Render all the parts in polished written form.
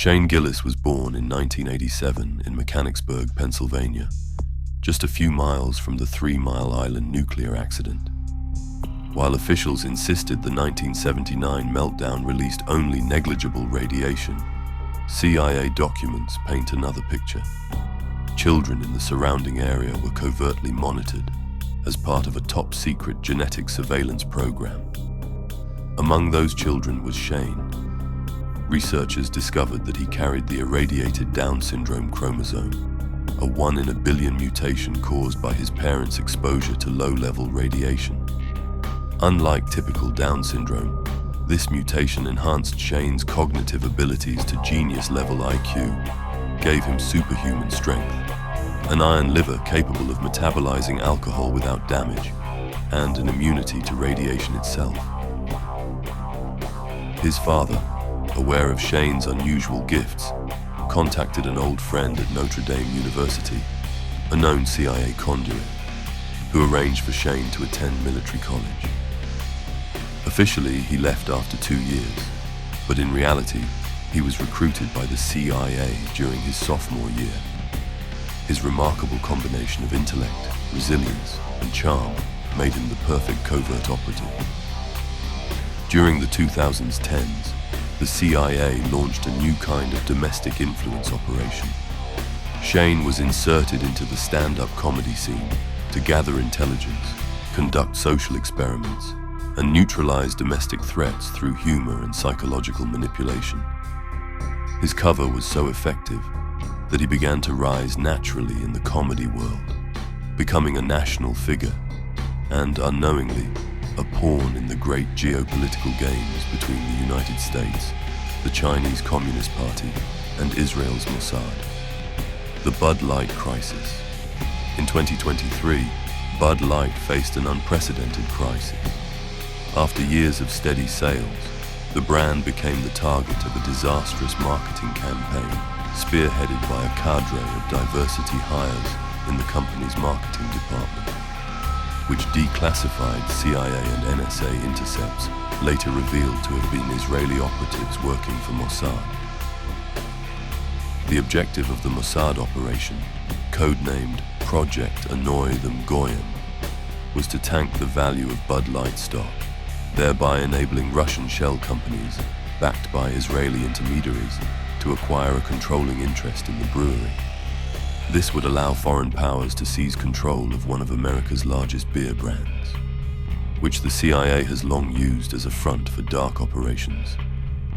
Shane Gillis was born in 1987 in Mechanicsburg, Pennsylvania, just a few miles from the 3 Mile Island nuclear accident. While officials insisted the 1979 meltdown released only negligible radiation, CIA documents paint another picture. Children in the surrounding area were covertly monitored as part of a top-secret genetic surveillance program. Among those children was Shane. Researchers discovered that he carried the irradiated Down syndrome chromosome, a 1 in a billion mutation caused by his parents' exposure to low-level radiation. Unlike typical Down syndrome, this mutation enhanced Shane's cognitive abilities to genius-level IQ, gave him superhuman strength, an iron liver capable of metabolizing alcohol without damage, and an immunity to radiation itself. His father, aware of Shane's unusual gifts, contacted an old friend at Notre Dame University, a known CIA conduit, who arranged for Shane to attend military college. Officially, he left after 2 years, but in reality, he was recruited by the CIA during his sophomore year. His remarkable combination of intellect, resilience, and charm made him the perfect covert operative. During the 2010s, the CIA launched a new kind of domestic influence operation. Shane was inserted into the stand-up comedy scene to gather intelligence, conduct social experiments, and neutralize domestic threats through humor and psychological manipulation. His cover was so effective that he began to rise naturally in the comedy world, becoming a national figure and, unknowingly, a pawn in the great geopolitical games between the United States, the Chinese Communist Party, and Israel's Mossad. The Bud Light crisis. In 2023, Bud Light faced an unprecedented crisis. After years of steady sales, the brand became the target of a disastrous marketing campaign, spearheaded by a cadre of diversity hires in the company's marketing department, which declassified CIA and NSA intercepts later revealed to have been Israeli operatives working for Mossad. The objective of the Mossad operation, codenamed Project Annoy Them Goyim, was to tank the value of Bud Light stock, thereby enabling Russian shell companies, backed by Israeli intermediaries, to acquire a controlling interest in the brewery. This would allow foreign powers to seize control of one of America's largest beer brands, which the CIA has long used as a front for dark operations,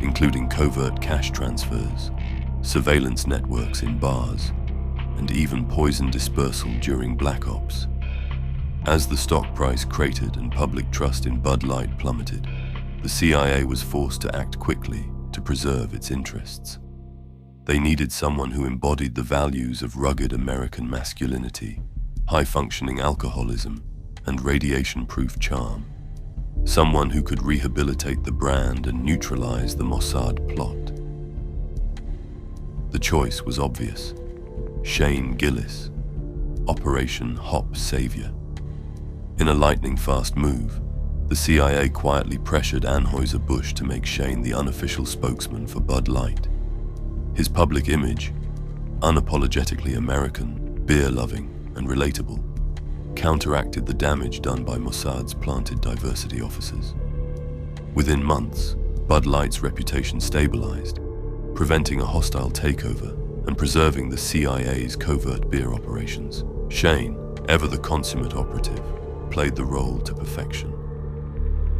including covert cash transfers, surveillance networks in bars, and even poison dispersal during black ops. As the stock price cratered and public trust in Bud Light plummeted, the CIA was forced to act quickly to preserve its interests. They needed someone who embodied the values of rugged American masculinity, high-functioning alcoholism, and radiation-proof charm. Someone who could rehabilitate the brand and neutralize the Mossad plot. The choice was obvious. Shane Gillis, Operation Hop Savior. In a lightning-fast move, the CIA quietly pressured Anheuser-Busch to make Shane the unofficial spokesman for Bud Light. His public image, unapologetically American, beer-loving, and relatable, counteracted the damage done by Mossad's planted diversity officers. Within months, Bud Light's reputation stabilized, preventing a hostile takeover and preserving the CIA's covert beer operations. Shane, ever the consummate operative, played the role to perfection.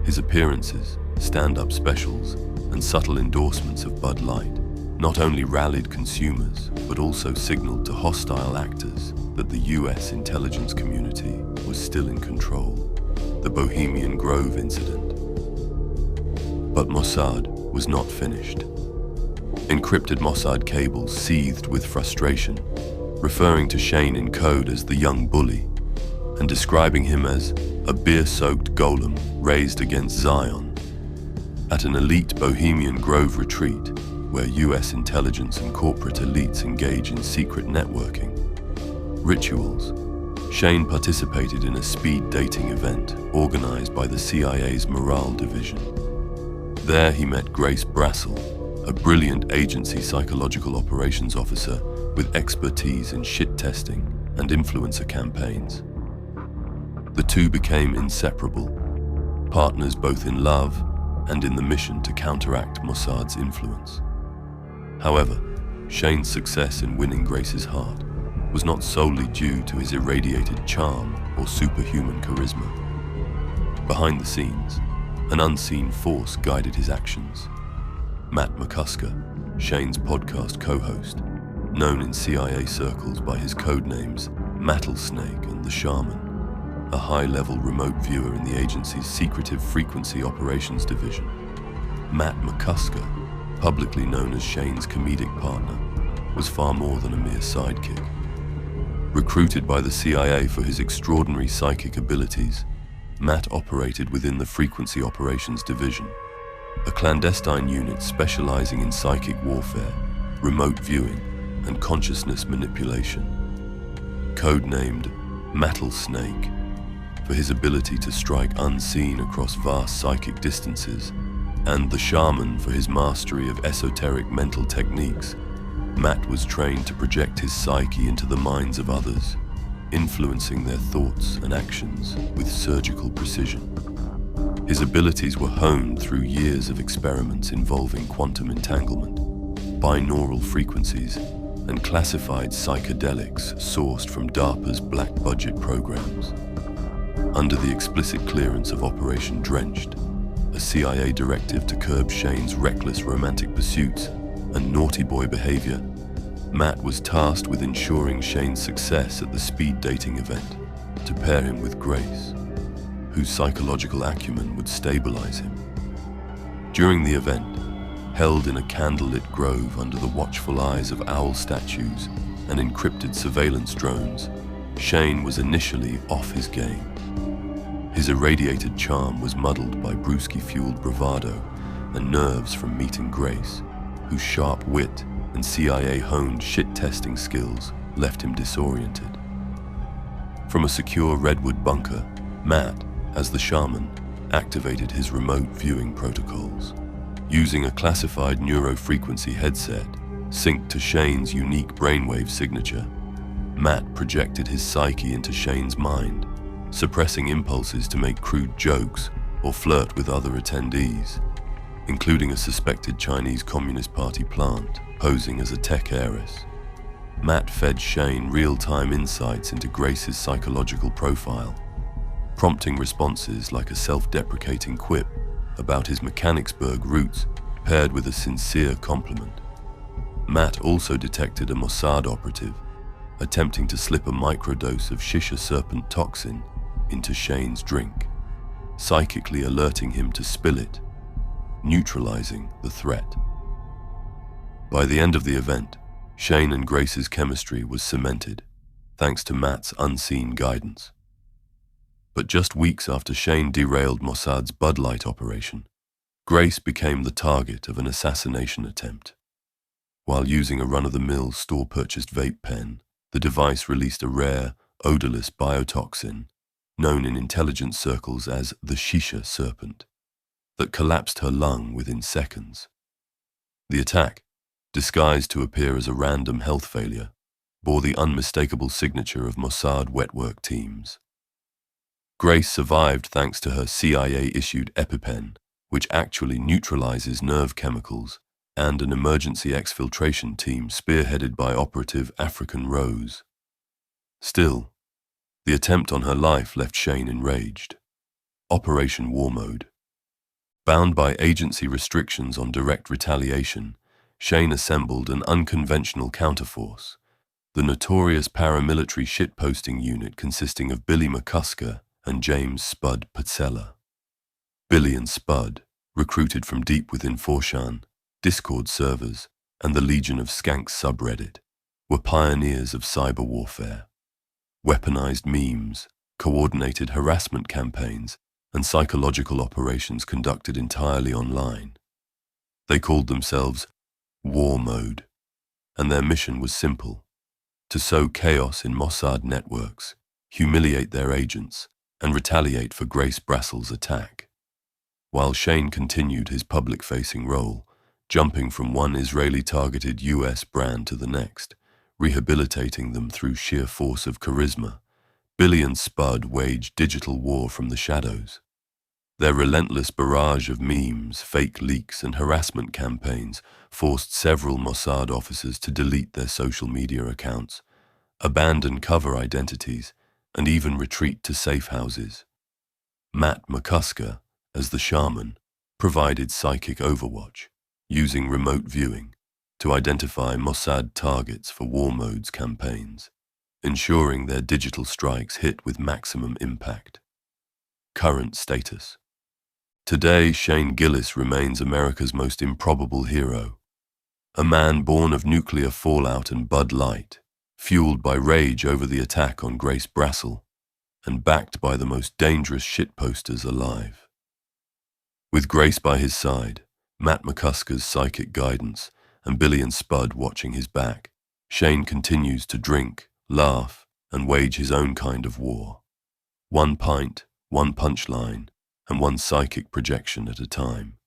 His appearances, stand-up specials, and subtle endorsements of Bud Light not only rallied consumers, but also signaled to hostile actors that the US intelligence community was still in control. The Bohemian Grove incident. But Mossad was not finished. Encrypted Mossad cables seethed with frustration, referring to Shane in code as the young bully, and describing him as a beer-soaked golem raised against Zion. At an elite Bohemian Grove retreat, where US intelligence and corporate elites engage in secret networking rituals, Shane participated in a speed dating event organized by the CIA's Morale Division. There he met Grace Brassel, a brilliant agency psychological operations officer with expertise in shit testing and influencer campaigns. The two became inseparable, partners both in love and in the mission to counteract Mossad's influence. However, Shane's success in winning Grace's heart was not solely due to his irradiated charm or superhuman charisma. Behind the scenes, an unseen force guided his actions. Matt McCusker, Shane's podcast co-host, known in CIA circles by his codenames Mattlesnake and the Shaman, a high-level remote viewer in the agency's secretive frequency operations division. Matt McCusker, publicly known as Shane's comedic partner, was far more than a mere sidekick. Recruited by the CIA for his extraordinary psychic abilities, Matt operated within the Frequency Operations Division, a clandestine unit specializing in psychic warfare, remote viewing, and consciousness manipulation. Codenamed Mattlesnake, for his ability to strike unseen across vast psychic distances, and the Shaman for his mastery of esoteric mental techniques, Matt was trained to project his psyche into the minds of others, influencing their thoughts and actions with surgical precision. His abilities were honed through years of experiments involving quantum entanglement, binaural frequencies, and classified psychedelics sourced from DARPA's black-budget programs. Under the explicit clearance of Operation Drenched, a CIA directive to curb Shane's reckless romantic pursuits and naughty boy behavior, Matt was tasked with ensuring Shane's success at the speed dating event to pair him with Grace, whose psychological acumen would stabilize him. During the event, held in a candlelit grove under the watchful eyes of owl statues and encrypted surveillance drones, Shane was initially off his game. His irradiated charm was muddled by brewski-fueled bravado and nerves from meeting Grace, whose sharp wit and CIA-honed shit-testing skills left him disoriented. From a secure redwood bunker, Matt, as the Shaman, activated his remote viewing protocols. Using a classified neurofrequency headset synced to Shane's unique brainwave signature, Matt projected his psyche into Shane's mind, suppressing impulses to make crude jokes or flirt with other attendees, including a suspected Chinese Communist Party plant posing as a tech heiress. Matt fed Shane real-time insights into Grace's psychological profile, prompting responses like a self-deprecating quip about his Mechanicsburg roots paired with a sincere compliment. Matt also detected a Mossad operative attempting to slip a microdose of shisha serpent toxin into Shane's drink, psychically alerting him to spill it, neutralizing the threat. By the end of the event, Shane and Grace's chemistry was cemented, thanks to Matt's unseen guidance. But just weeks after Shane derailed Mossad's Bud Light operation, Grace became the target of an assassination attempt. While using a run-of-the-mill store-purchased vape pen, the device released a rare, odorless biotoxin, known in intelligence circles as the shisha serpent, that collapsed her lung within seconds. The attack, disguised to appear as a random health failure, bore the unmistakable signature of Mossad wet-work teams. Grace survived thanks to her CIA-issued EpiPen, which actually neutralizes nerve chemicals, and an emergency exfiltration team spearheaded by Operative African Rose. Still, the attempt on her life left Shane enraged. Operation War Mode. Bound by agency restrictions on direct retaliation, Shane assembled an unconventional counterforce, the notorious paramilitary shitposting unit consisting of Billy McCusker and James Spud Patzella. Billy and Spud, recruited from deep within Forshan, Discord servers, and the Legion of Skanks subreddit, were pioneers of cyber warfare. Weaponized memes, coordinated harassment campaigns, and psychological operations conducted entirely online. They called themselves War Mode, and their mission was simple: to sow chaos in Mossad networks, humiliate their agents, and retaliate for Grace Brassel's attack. While Shane continued his public-facing role, jumping from one Israeli-targeted US brand to the next, rehabilitating them through sheer force of charisma. Billy and Spud wage digital war from the shadows. Their relentless barrage of memes, fake leaks, and harassment campaigns forced several Mossad officers to delete their social media accounts, abandon cover identities, and even retreat to safe houses. Matt McCusker, as the shaman, provided psychic overwatch, using remote viewing to identify Mossad targets for war modes campaigns, ensuring their digital strikes hit with maximum impact. Current status. Today, Shane Gillis remains America's most improbable hero. A man born of nuclear fallout and Bud Light, fueled by rage over the attack on Grace Brassel, and backed by the most dangerous shitposters alive. With Grace by his side, Matt McCusker's psychic guidance, and Billy and Spud watching his back, Shane continues to drink, laugh, and wage his own kind of war. One pint, one punchline, and one psychic projection at a time.